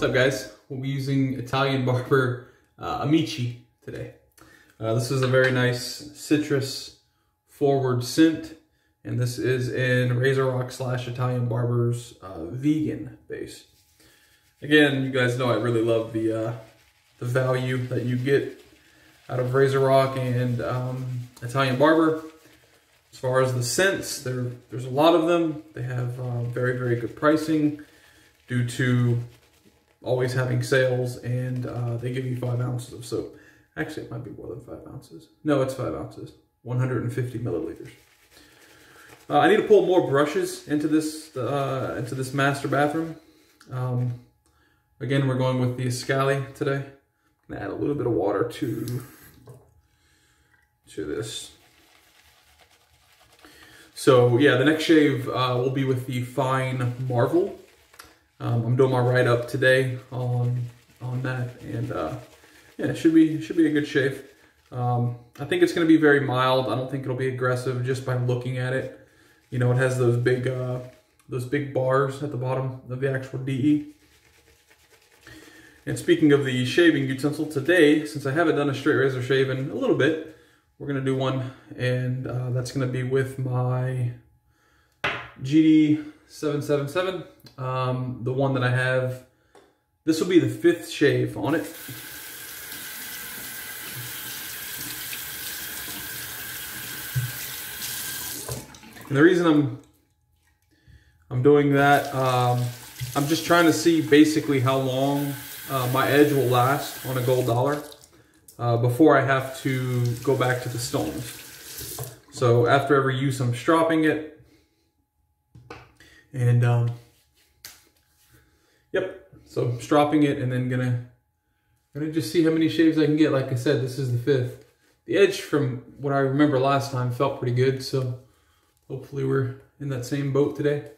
What's up, guys? We'll be using Italian Barber Amici today. This is a very nice citrus forward scent, and this is in RazoRock / Italian Barber's vegan base. Again, you guys know I really love the value that you get out of RazoRock and Italian Barber. As far as the scents, there's a lot of them. They have very, very good pricing due to always having sales, and they give you 5 ounces of soap. Actually, it might be more than 5 ounces. No, it's 5 ounces, 150 milliliters. I need to pull more brushes into this master bathroom. Again, we're going with the Escali today. I'm gonna add a little bit of water to this. So yeah, the next shave will be with the Fine Marvel. I'm doing my write-up today on that, and yeah, it should be a good shave. I think it's going to be very mild. I don't think it'll be aggressive just by looking at it. You know, it has those big bars at the bottom of the actual DE. And speaking of the shaving utensil today, since I haven't done a straight razor shave in a little bit, we're going to do one, and that's going to be with my GD777, the one that I have. This will be the 5th shave on it. And the reason I'm doing that, I'm just trying to see basically how long my edge will last on a gold dollar before I have to go back to the stones. So after every use, I'm stropping it. And yep, so I'm stropping it, and then gonna just see how many shaves I can get. Like I said, this is the 5th. The edge, from what I remember last time, felt pretty good, so hopefully we're in that same boat today.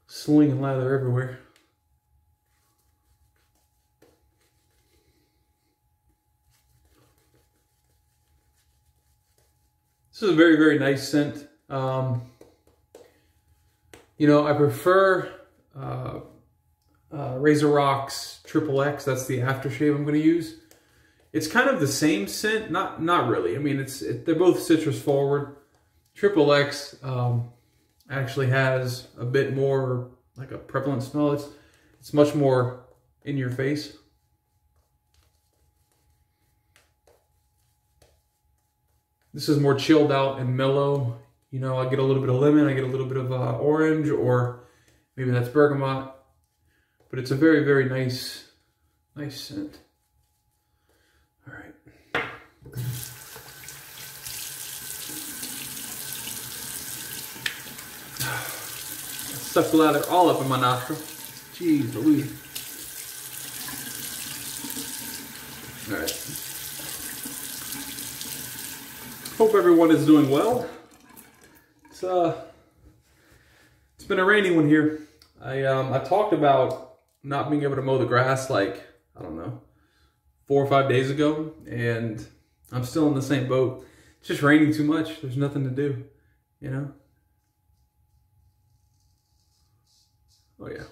Slinging lather everywhere. This is a very, very nice scent. You know, I prefer RazoRock's XXX. That's the aftershave I'm going to use. It's kind of the same scent, not really. I mean, they're both citrus forward. XXX actually has a bit more like a prevalent smell. It's much more in your face. This is more chilled out and mellow. You know, I get a little bit of lemon, I get a little bit of orange, or maybe that's bergamot. But it's a very, very nice scent. All right. Stuck the lather all up in my nostril. Jeez Louise. All right. Hope everyone is doing well. It's been a rainy one here. I talked about not being able to mow the grass like, I don't know, 4 or 5 days ago, and I'm still in the same boat. It's just raining too much. There's nothing to do, you know? Oh yeah.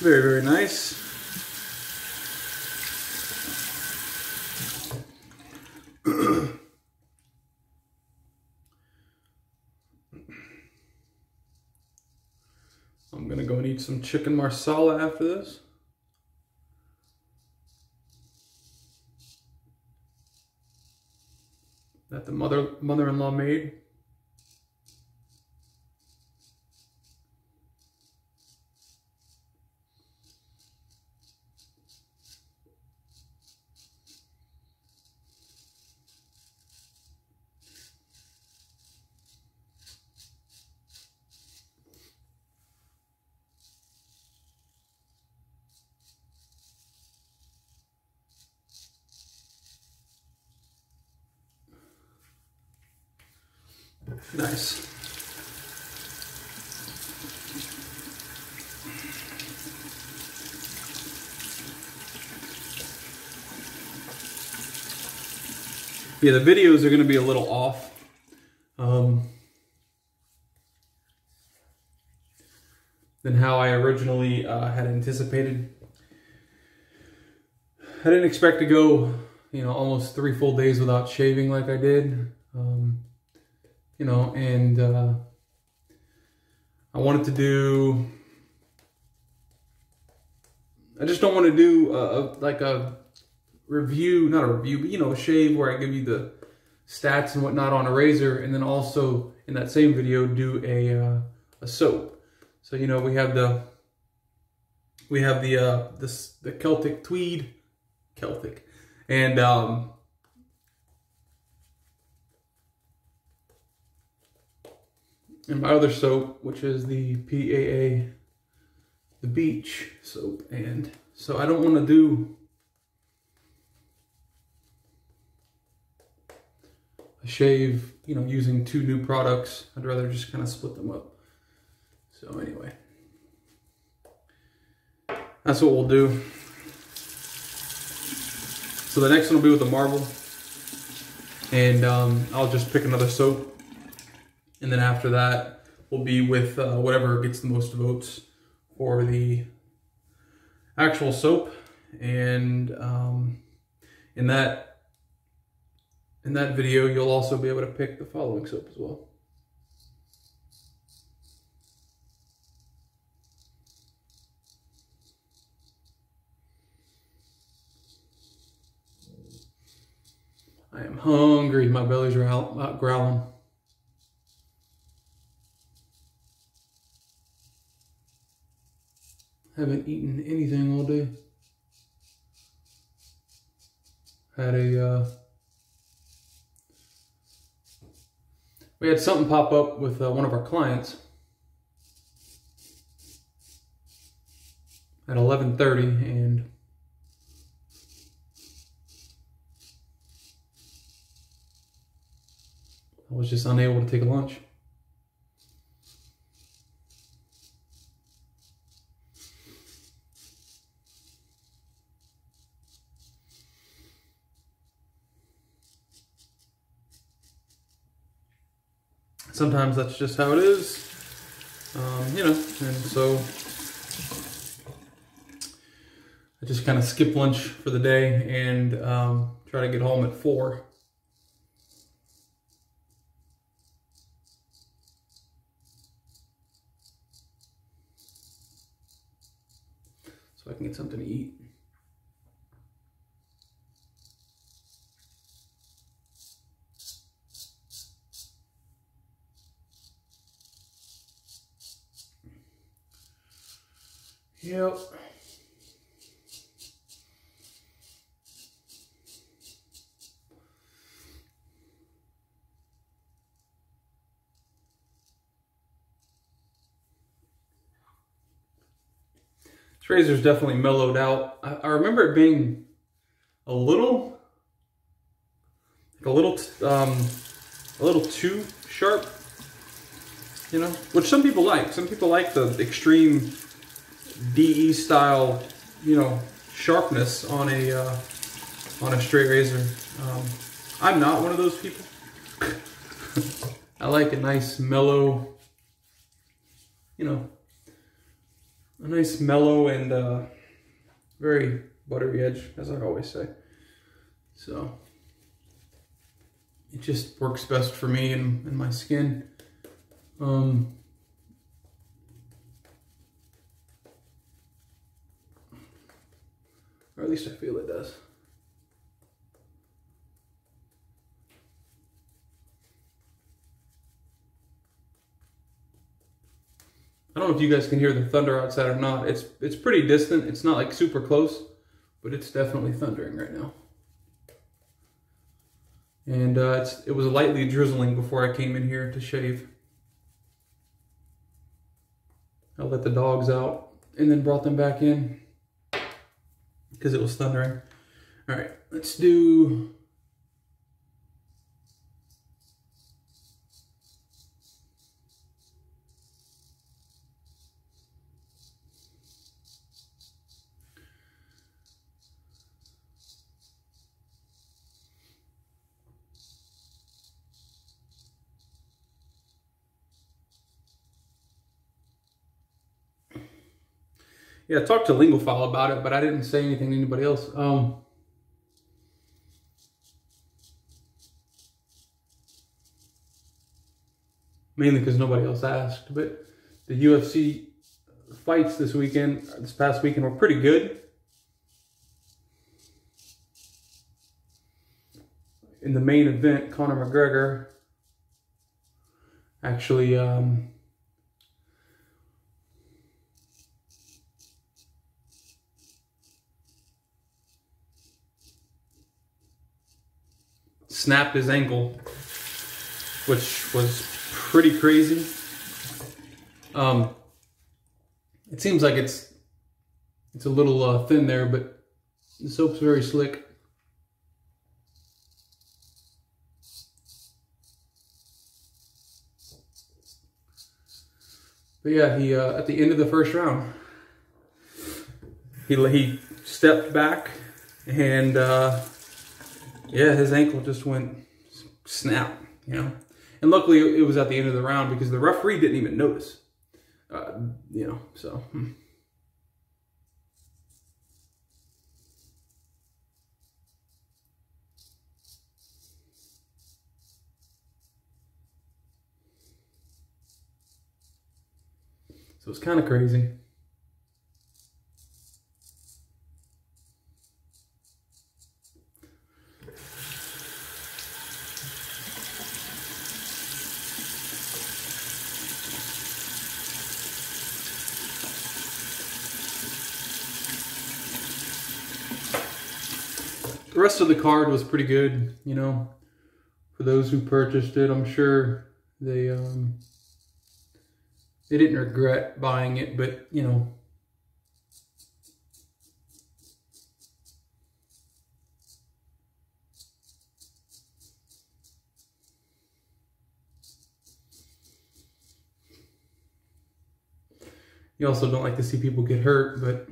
Very, very nice. eat some chicken marsala after this. That the mother-in-law made. Nice. Yeah, the videos are going to be a little off. Than how I originally had anticipated. I didn't expect to go, you know, almost 3 full days without shaving like I did. You know, and I wanted to do, I just don't want to do like a review, not a review, but you know, a shave where I give you the stats and whatnot on a razor, and then also in that same video do a soap. So you know, we have the Celtic tweed, and my other soap, which is the PAA, the beach soap. And so I don't want to do a shave, you know, using 2 new products. I'd rather just kind of split them up. So anyway, that's what we'll do. So the next one will be with the marble, and I'll just pick another soap. And then after that, we'll be with whatever gets the most votes for the actual soap. And in that video, you'll also be able to pick the following soap as well. I am hungry. My belly's out growling. Haven't eaten anything all day. Had we had something pop up with one of our clients at 11:30, and I was just unable to take a lunch. Sometimes that's just how it is, you know, and so I just kind of skip lunch for the day and try to get home at 4. So I can get something to eat. Yep. This razor's definitely mellowed out. I remember it being a little too sharp, you know, which some people like. Some people like the extreme DE style, you know, sharpness on a straight razor. I'm not one of those people. I like a nice mellow, you know, a nice mellow and very buttery edge, as I always say. So it just works best for me and my skin. Or at least I feel it does. I don't know if you guys can hear the thunder outside or not. It's pretty distant. It's not like super close, but it's definitely thundering right now. And it was lightly drizzling before I came in here to shave. I let the dogs out and then brought them back in because it was thundering. All right, let's do... Yeah, I talked to Lingophile about it, but I didn't say anything to anybody else. Mainly because nobody else asked, but the UFC fights this past weekend were pretty good. In the main event, Conor McGregor actually snapped his ankle, which was pretty crazy. It seems like it's a little thin there, but the soap's very slick. But yeah, he at the end of the first round, he stepped back and yeah, his ankle just went snap, you know. And luckily it was at the end of the round because the referee didn't even notice, you know, so. So it's kind of crazy. The rest of the card was pretty good, you know, for those who purchased it. I'm sure they didn't regret buying it, but, you know, you also don't like to see people get hurt, but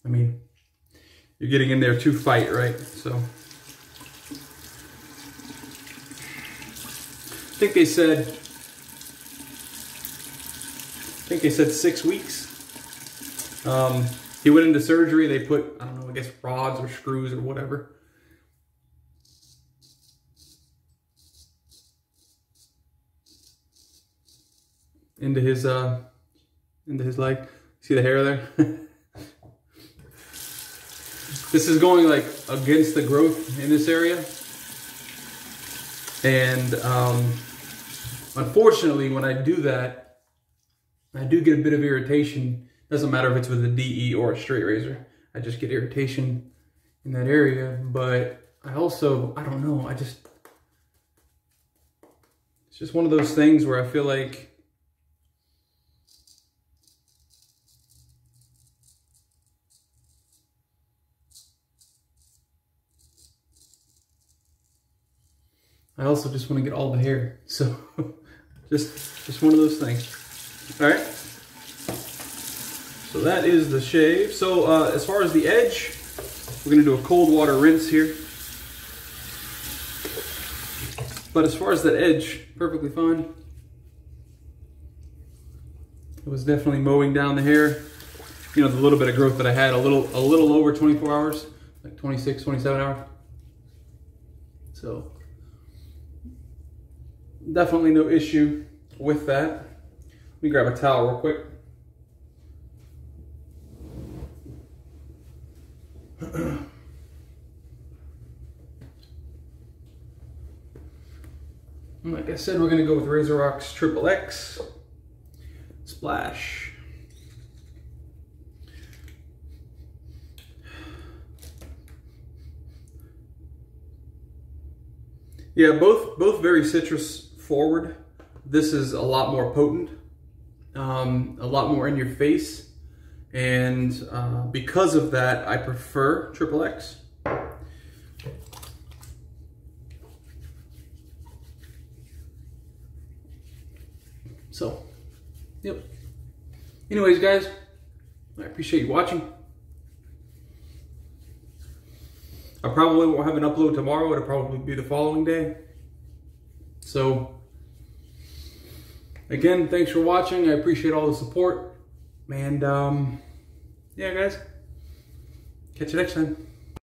I mean, you're getting in there to fight, right? So I think they said 6 weeks. He went into surgery. They put, I don't know, I guess rods or screws or whatever into his leg. See the hair there? This is going like against the growth in this area. And unfortunately, when I do that, I do get a bit of irritation. Doesn't matter if it's with a DE or a straight razor. I just get irritation in that area. But I also, I don't know, it's just one of those things where I feel like I also just want to get all the hair. So just one of those things. All right. So that is the shave. So as far as the edge, we're going to do a cold water rinse here. But as far as that edge, perfectly fine. It was definitely mowing down the hair. You know, the little bit of growth that I had, a little over 24 hours, like 26, 27 hours. So definitely no issue with that. Let me grab a towel real quick. Like I said, we're going to go with RazoRock XXX. Splash. Yeah, both very citrus forward. This is a lot more potent, a lot more in your face, and because of that, I prefer XXX. So, yep. Anyways, guys, I appreciate you watching. I probably won't have an upload tomorrow. It'll probably be the following day. So, again, thanks for watching. I appreciate all the support. And, yeah, guys, catch you next time.